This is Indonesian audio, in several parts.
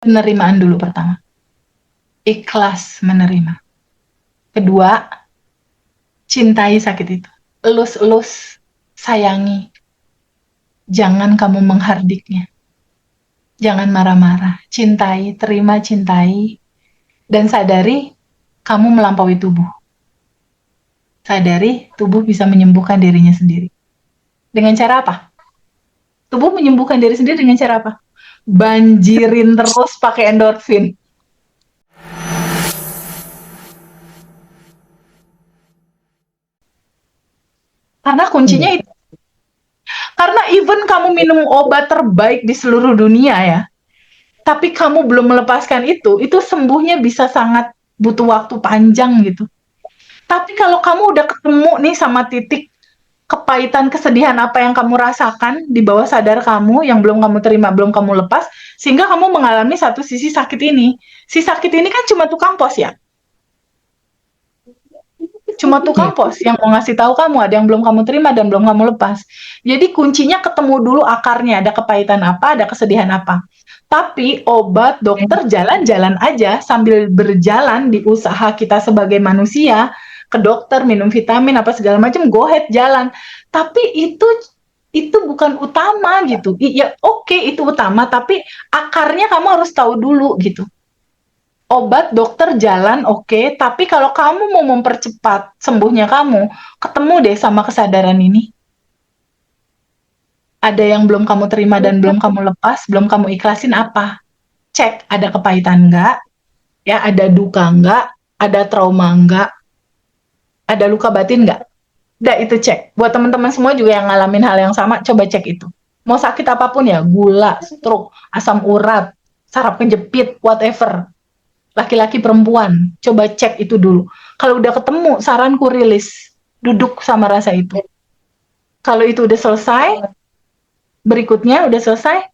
Penerimaan dulu pertama. Ikhlas menerima. Kedua, cintai sakit itu. Elus-elus, sayangi. Jangan kamu menghardiknya. Jangan marah-marah. Cintai, terima, cintai. Dan sadari kamu melampaui tubuh. Sadari tubuh bisa menyembuhkan dirinya sendiri. Dengan cara apa? Tubuh menyembuhkan diri sendiri dengan cara apa? Banjirin terus pakai endorfin. Karena kuncinya itu. Karena even kamu minum obat terbaik di seluruh dunia ya, tapi kamu belum melepaskan itu sembuhnya bisa sangat butuh waktu panjang gitu. Tapi kalau kamu udah ketemu nih sama titik kepahitan, kesedihan apa yang kamu rasakan di bawah sadar kamu yang belum kamu terima, belum kamu lepas, sehingga kamu mengalami satu sisi sakit ini. Si sakit ini kan cuma tukang pos ya. Cuma tukang pos yang mau ngasih tahu kamu ada yang belum kamu terima dan belum kamu lepas. Jadi kuncinya ketemu dulu akarnya, ada kepahitan apa, ada kesedihan apa. Tapi obat dokter jalan-jalan aja sambil berjalan di usaha kita sebagai manusia, ke dokter minum vitamin apa segala macam, go ahead jalan. Tapi itu bukan utama gitu. Ya oke, itu utama, tapi akarnya kamu harus tahu dulu gitu. Obat dokter jalan oke, tapi kalau kamu mau mempercepat sembuhnya kamu, ketemu deh sama kesadaran ini. Ada yang belum kamu terima dan belum kamu lepas, belum kamu ikhlasin apa? Cek ada kepahitan enggak, ya ada duka enggak, ada trauma enggak, ada luka batin enggak? Udah itu cek. Buat teman-teman semua juga yang ngalamin hal yang sama, coba cek itu. Mau sakit apapun ya, gula, stroke, asam urat, saraf kejepit, whatever. Laki-laki perempuan, coba cek itu dulu. Kalau udah ketemu, saranku rilis. Duduk sama rasa itu. Kalau itu udah selesai, berikutnya udah selesai,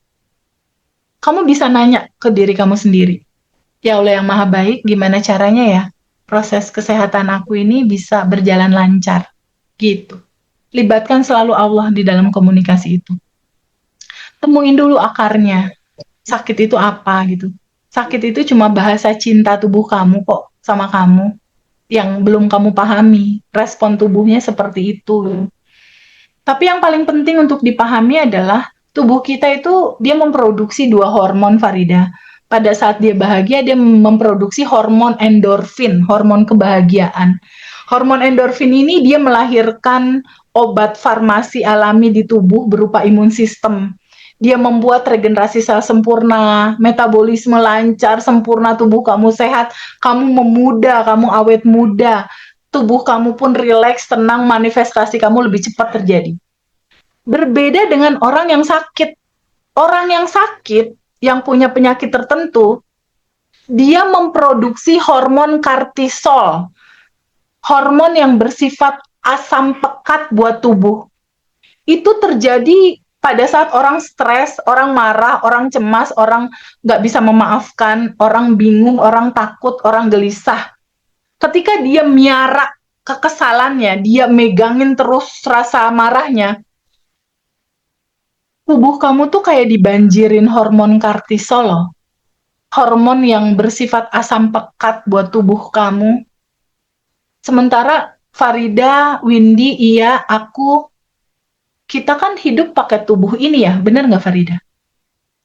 kamu bisa nanya ke diri kamu sendiri. Ya Allah yang maha baik, gimana caranya ya proses kesehatan aku ini bisa berjalan lancar. Gitu. Libatkan selalu Allah di dalam komunikasi itu. Temuin dulu akarnya. Sakit itu apa gitu. Sakit itu cuma bahasa cinta tubuh kamu kok sama kamu yang belum kamu pahami. Respon tubuhnya seperti itu. Tapi yang paling penting untuk dipahami adalah tubuh kita itu dia memproduksi dua hormon, Farida. Pada saat dia bahagia, dia memproduksi hormon endorfin, hormon kebahagiaan. Hormon endorfin ini dia melahirkan obat farmasi alami di tubuh berupa imun sistem. Dia membuat regenerasi sel sempurna, metabolisme lancar, sempurna, tubuh kamu sehat, kamu memuda, kamu awet muda, tubuh kamu pun rileks, tenang, manifestasi kamu lebih cepat terjadi. Berbeda dengan orang yang sakit. Orang yang sakit, yang punya penyakit tertentu, dia memproduksi hormon kortisol. Hormon yang bersifat asam pekat buat tubuh. Itu terjadi pada saat orang stres, orang marah, orang cemas, orang nggak bisa memaafkan, orang bingung, orang takut, orang gelisah. Ketika dia miara kekesalannya, dia megangin terus rasa marahnya, tubuh kamu tuh kayak dibanjirin hormon kortisol loh. Hormon yang bersifat asam pekat buat tubuh kamu. Sementara Farida, Windy, iya, aku, kita kan hidup pakai tubuh ini ya, bener nggak Farida?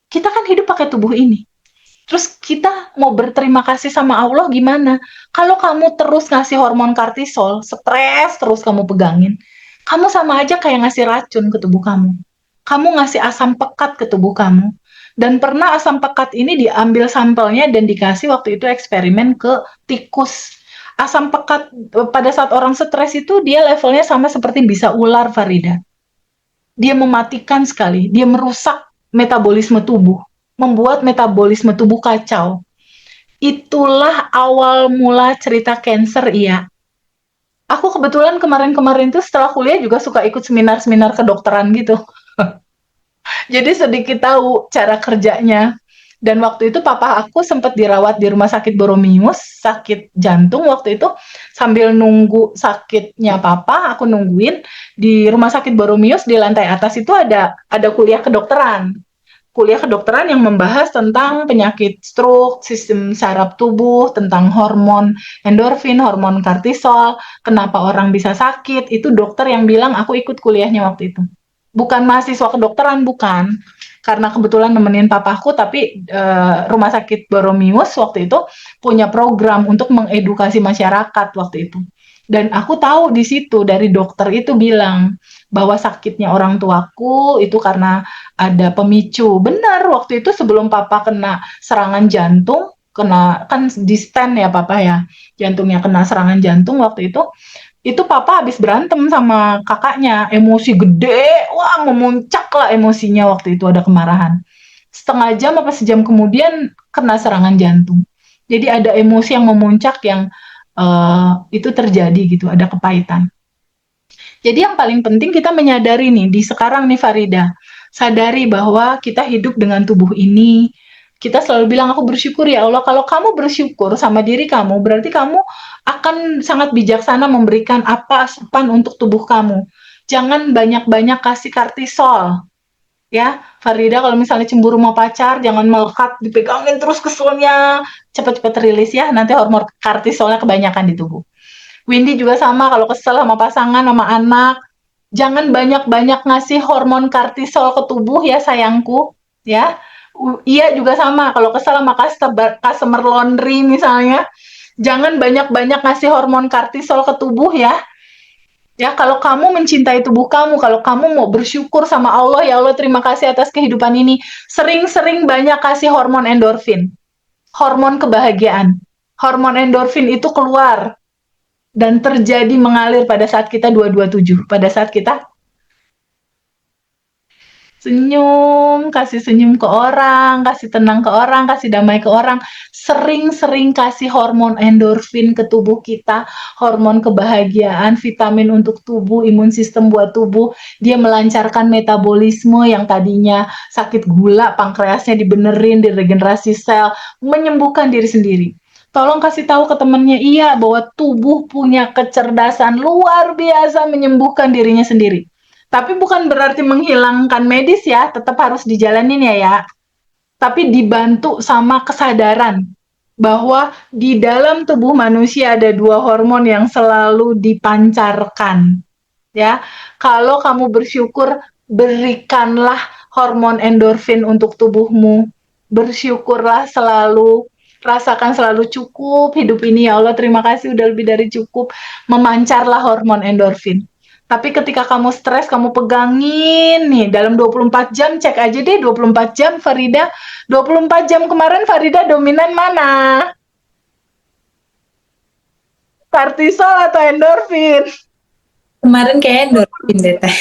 Kita kan hidup pakai tubuh ini. Terus kita mau berterima kasih sama Allah gimana? Kalau kamu terus ngasih hormon kortisol, stres terus kamu pegangin, kamu sama aja kayak ngasih racun ke tubuh kamu. Kamu ngasih asam pekat ke tubuh kamu. Dan pernah asam pekat ini diambil sampelnya dan dikasih waktu itu eksperimen ke tikus. Asam pekat pada saat orang stres itu dia levelnya sama seperti bisa ular, Farida. Dia mematikan sekali, dia merusak metabolisme tubuh, membuat metabolisme tubuh kacau. Itulah awal mula cerita cancer, iya. Aku kebetulan kemarin-kemarin tuh setelah kuliah juga suka ikut seminar-seminar kedokteran gitu. Jadi sedikit tahu cara kerjanya. Dan waktu itu papa aku sempat dirawat di rumah sakit Boromius, sakit jantung waktu itu. Sambil nunggu sakitnya papa, aku nungguin di rumah sakit Boromius di lantai atas itu ada kuliah kedokteran. kuliah kedokteran yang membahas tentang penyakit stroke, sistem saraf tubuh, tentang hormon endorfin, hormon kortisol, kenapa orang bisa sakit, itu dokter yang bilang aku ikut kuliahnya waktu itu. Bukan mahasiswa kedokteran, bukan. Karena kebetulan nemenin papaku, tapi Rumah Sakit Boromius waktu itu punya program untuk mengedukasi masyarakat waktu itu. Dan aku tahu di situ dari dokter itu bilang bahwa sakitnya orang tuaku itu karena ada pemicu. Benar, waktu itu sebelum papa kena serangan jantung, kena kan di stent ya papa ya, jantungnya kena serangan jantung waktu itu papa habis berantem sama kakaknya, emosi gede, wah memuncak lah emosinya waktu itu ada kemarahan. Setengah jam apa sejam kemudian kena serangan jantung. Jadi ada emosi yang memuncak yang itu terjadi gitu, ada kepahitan. Jadi yang paling penting kita menyadari nih di sekarang nih Farida, sadari bahwa kita hidup dengan tubuh ini. Kita selalu bilang aku bersyukur ya Allah. Kalau kamu bersyukur sama diri kamu, berarti kamu akan sangat bijaksana memberikan apa asupan untuk tubuh kamu. Jangan banyak-banyak kasih kortisol. Ya, Farida kalau misalnya cemburu mau pacar, jangan melekat, dipegangin terus keselnya, cepat-cepat rilis ya, nanti hormon kortisolnya kebanyakan di tubuh. Windy juga sama, kalau kesel sama pasangan, sama anak, jangan banyak-banyak ngasih hormon kortisol ke tubuh ya sayangku, ya. Iya juga sama, kalau kesel sama customer laundry misalnya, jangan banyak-banyak ngasih hormon kortisol ke tubuh ya. Ya, kalau kamu mencintai tubuh kamu, kalau kamu mau bersyukur sama Allah, ya Allah terima kasih atas kehidupan ini, sering-sering banyak kasih hormon endorfin, hormon kebahagiaan. Hormon endorfin itu keluar dan terjadi mengalir pada saat kita 227, pada saat kita senyum, kasih senyum ke orang, kasih tenang ke orang, kasih damai ke orang. Sering-sering kasih hormon endorfin ke tubuh kita, hormon kebahagiaan, vitamin untuk tubuh, imun sistem buat tubuh. Dia melancarkan metabolisme yang tadinya sakit gula, pankreasnya dibenerin, diregenerasi sel, menyembuhkan diri sendiri. Tolong kasih tahu ke temennya, iya, bahwa tubuh punya kecerdasan luar biasa menyembuhkan dirinya sendiri. Tapi bukan berarti menghilangkan medis ya, tetap harus dijalanin ya. Tapi dibantu sama kesadaran bahwa di dalam tubuh manusia ada dua hormon yang selalu dipancarkan. Ya, kalau kamu bersyukur, berikanlah hormon endorfin untuk tubuhmu. Bersyukurlah selalu, rasakan selalu cukup hidup ini ya Allah, terima kasih udah lebih dari cukup. Memancarlah hormon endorfin. Tapi ketika kamu stres, kamu pegangin nih dalam 24 jam, cek aja deh 24 jam Farida. 24 jam kemarin Farida dominan mana? Kortisol atau endorfin? Kemarin kayak endorfin deh teh.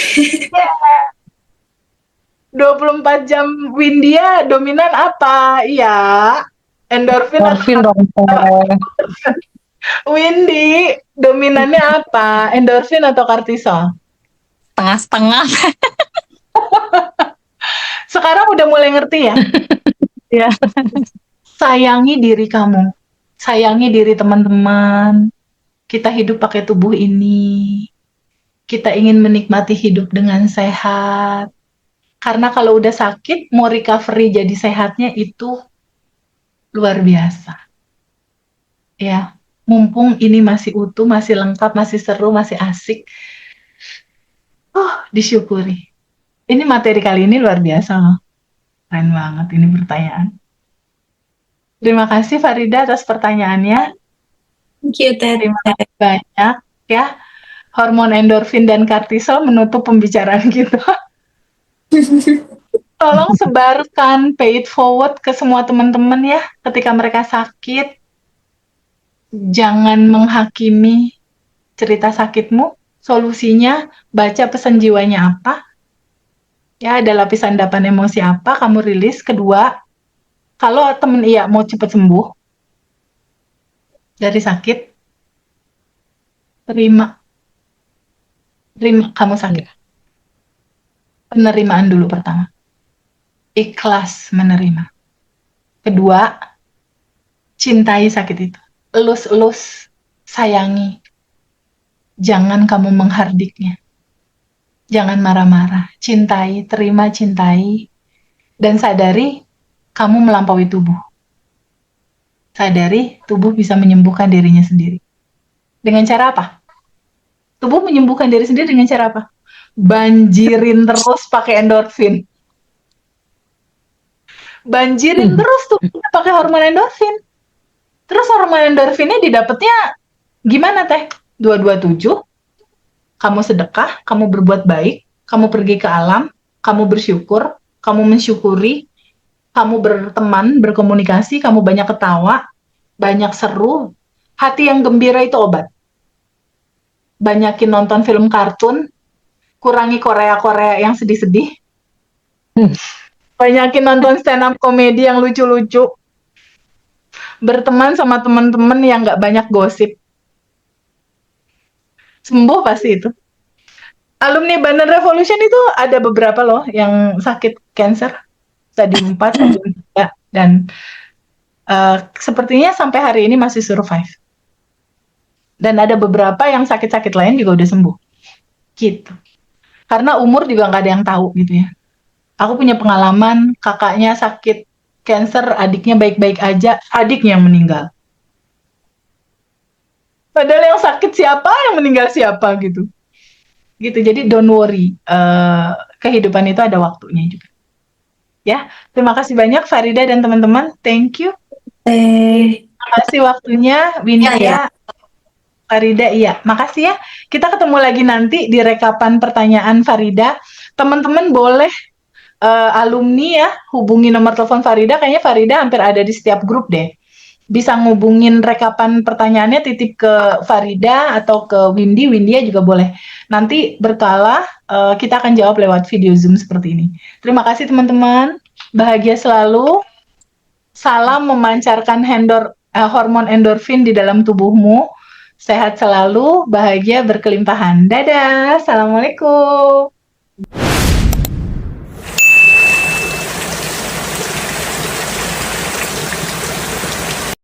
24 jam Windia dominan apa? Iya, endorfin atau Morfin dong teh. Windy dominannya apa? Endorfin atau kortisol? Setengah-setengah. Sekarang udah mulai ngerti ya? Ya. Sayangi diri kamu. Sayangi diri teman-teman. Kita hidup pakai tubuh ini. Kita ingin menikmati hidup dengan sehat. Karena kalau udah sakit, mau recovery jadi sehatnya itu luar biasa. Ya, mumpung ini masih utuh, masih lengkap, masih seru, masih asik. Disyukuri. Ini materi kali ini luar biasa loh. Keren banget ini pertanyaan. Terima kasih Farida atas pertanyaannya. Thank you, Teh. Terima kasih banyak ya. Hormon endorfin dan kortisol menutup pembicaraan kita. Tolong sebarkan, pay it forward ke semua teman-teman ya. Ketika mereka sakit, jangan menghakimi cerita sakitmu. Solusinya, baca pesan jiwanya apa. Ya, ada lapisan endapan emosi apa, kamu rilis. Kedua, kalau temen iya mau cepat sembuh dari sakit, terima. Terima kamu sakit. Penerimaan dulu pertama. Ikhlas menerima. Kedua, cintai sakit itu. Elus-elus, sayangi. Jangan kamu menghardiknya. Jangan marah-marah. Cintai, terima, cintai. Dan sadari kamu melampaui tubuh. Sadari tubuh bisa menyembuhkan dirinya sendiri. Dengan cara apa? Tubuh menyembuhkan diri sendiri dengan cara apa? Banjirin terus pakai endorfin. Banjirin terus tuh pakai hormon endorfin. Terus hormon endorfinnya didapatnya gimana teh? 227. Kamu sedekah, kamu berbuat baik, kamu pergi ke alam, kamu bersyukur, kamu mensyukuri, kamu berteman, berkomunikasi, kamu banyak ketawa, banyak seru. Hati yang gembira itu obat. Banyakin nonton film kartun, kurangi Korea-Korea yang sedih-sedih. Banyakin nonton stand up komedi yang lucu-lucu. Berteman sama teman-teman yang nggak banyak gosip. Sembuh pasti itu. Alumni Banner Revolution itu ada beberapa loh yang sakit cancer. Stadium 4, stadium 3. Dan sepertinya sampai hari ini masih survive. Dan ada beberapa yang sakit-sakit lain juga udah sembuh. Gitu. Karena umur juga nggak ada yang tahu gitu ya. Aku punya pengalaman kakaknya sakit cancer, adiknya baik-baik aja, adiknya yang meninggal. Padahal yang sakit siapa, yang meninggal siapa gitu. Gitu, jadi don't worry. Kehidupan itu ada waktunya juga. Ya, terima kasih banyak Farida dan teman-teman. Thank you. Terima kasih waktunya, Windia. Ya. Farida, iya. Makasih ya. Kita ketemu lagi nanti di rekapan pertanyaan Farida. Teman-teman boleh alumni ya, hubungi nomor telepon Farida. Kayaknya Farida hampir ada di setiap grup deh. Bisa ngubungin rekapan pertanyaannya, titip ke Farida atau ke Windia juga boleh. Nanti berkala kita akan jawab lewat video Zoom seperti ini. Terima kasih teman-teman. Bahagia selalu. Salam memancarkan hormon endorfin di dalam tubuhmu. Sehat selalu, bahagia berkelimpahan. Dadah, assalamualaikum.